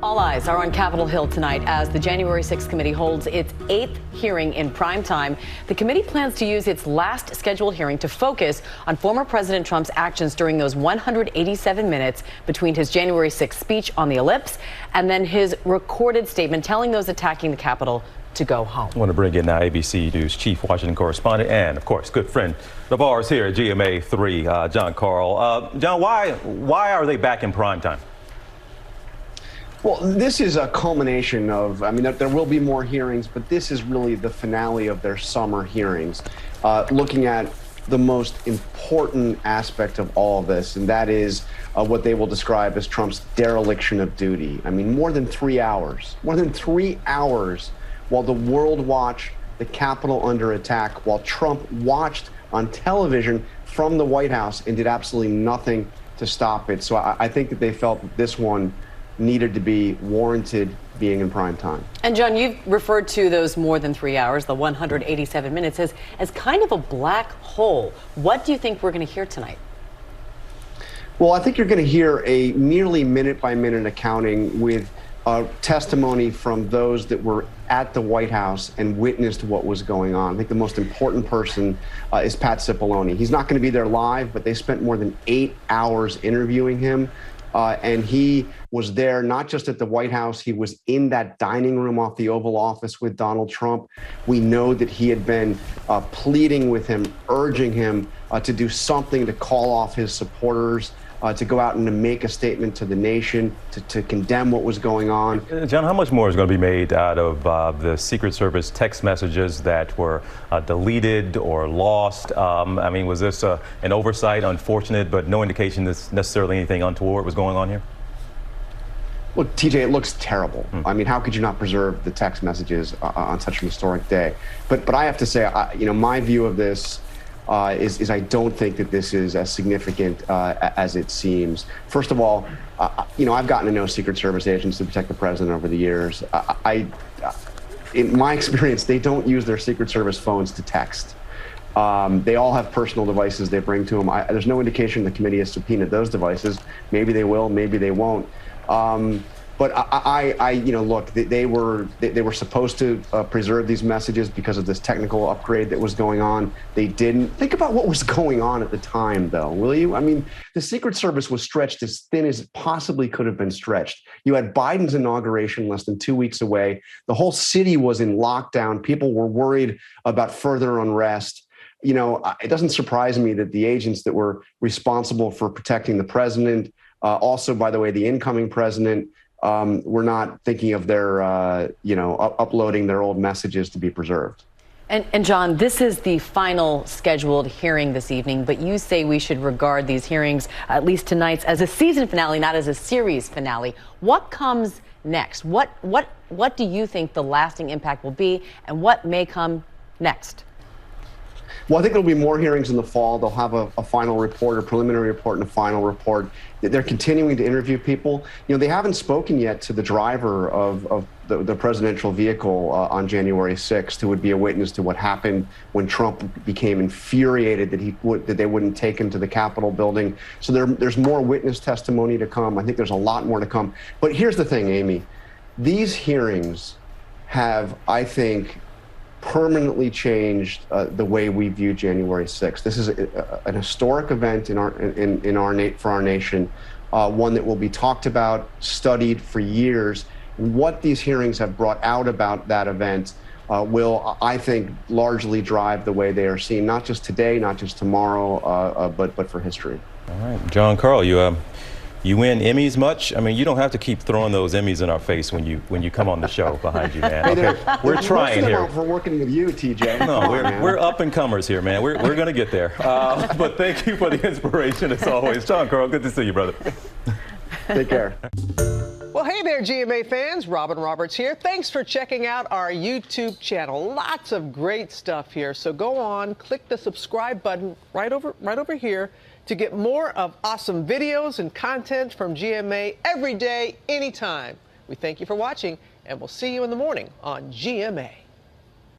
All eyes are on Capitol Hill tonight as the January 6th committee holds its 8th hearing in prime time. The committee plans to use its last scheduled hearing to focus on former President Trump's actions during those 187 minutes between his January 6th speech on the ellipse and then his recorded statement telling those attacking the Capitol to go home. I want to bring in now ABC News chief Washington correspondent and, of course, good friend of ours here at GMA 3, Jonathan Karl. John, why are they back in prime time? Well, this is a culmination of, there will be more hearings, but this is really the finale of their summer hearings, looking at the most important aspect of all of this, and that is what they will describe as Trump's dereliction of duty. More than 3 hours, while the world watched the Capitol under attack, while Trump watched on television from the White House and did absolutely nothing to stop it. So I think that they felt that this one needed to be warranted being in prime time. And John, you've referred to those more than 3 hours, the 187 minutes, as kind of a black hole. What do you think we're going to hear tonight? Well, I think you're going to hear a nearly minute-by-minute accounting with testimony from those that were at the White House and witnessed what was going on. I think the most important person is Pat Cipollone. He's not going to be there live, but they spent more than 8 hours interviewing him. And he was there not just at the White House, he was in that dining room off the Oval Office with Donald Trump. We know that he had been pleading with him, urging him to do something to call off his supporters, to go out and to make a statement to the nation, to condemn what was going on. John, how much more is going to be made out of the Secret Service text messages that were deleted or lost? Was this an oversight, unfortunate, but no indication that necessarily anything untoward was going on here? Well, TJ, it looks terrible. How could you not preserve the text messages on such an historic day? But I have to say, my view of this is I don't think that this is as significant as it seems. First of all, I've gotten to know Secret Service agents to protect the president over the years. In my experience, they don't use their Secret Service phones to text. They all have personal devices they bring to them. There's no indication the committee has subpoenaed those devices. Maybe they will, maybe they won't. But look, they were supposed to preserve these messages because of this technical upgrade that was going on. They didn't. Think about what was going on at the time, though, will you? The Secret Service was stretched as thin as it possibly could have been stretched. You had Biden's inauguration less than 2 weeks away. The whole city was in lockdown. People were worried about further unrest. It doesn't surprise me that the agents that were responsible for protecting the president, also, by the way, the incoming president, we're not thinking of their, uploading their old messages to be preserved. And John, this is the final scheduled hearing this evening, but you say we should regard these hearings, at least tonight's, as a season finale, not as a series finale. What comes next? What do you think the lasting impact will be, and what may come next? Well, I think there'll be more hearings in the fall. They'll have a final report, a preliminary report, and a final report. They're continuing to interview people. They haven't spoken yet to the driver of the presidential vehicle on January 6th, who would be a witness to what happened when Trump became infuriated that they wouldn't take him to the Capitol building. So there's more witness testimony to come. I think there's a lot more to come. But here's the thing, Amy. These hearings have, I think, permanently changed the way we view January 6th. This is an historic event for our nation, one that will be talked about, studied for years. What these hearings have brought out about that event will, I think, largely drive the way they are seen, not just today, not just tomorrow, but for history. All right, John Karl, you win Emmys much? You don't have to keep throwing those Emmys in our face when you come on the show behind you, man. Okay, we're trying here. For working with you, TJ. No, we're up and comers here, man. We're going to get there. But thank you for the inspiration as always. John Karl, good to see you, brother. Take care. Well, hey there, GMA fans. Robin Roberts here. Thanks for checking out our YouTube channel. Lots of great stuff here. So go on, click the subscribe button right over here to get more of awesome videos and content from GMA every day, anytime. We thank you for watching, and we'll see you in the morning on GMA.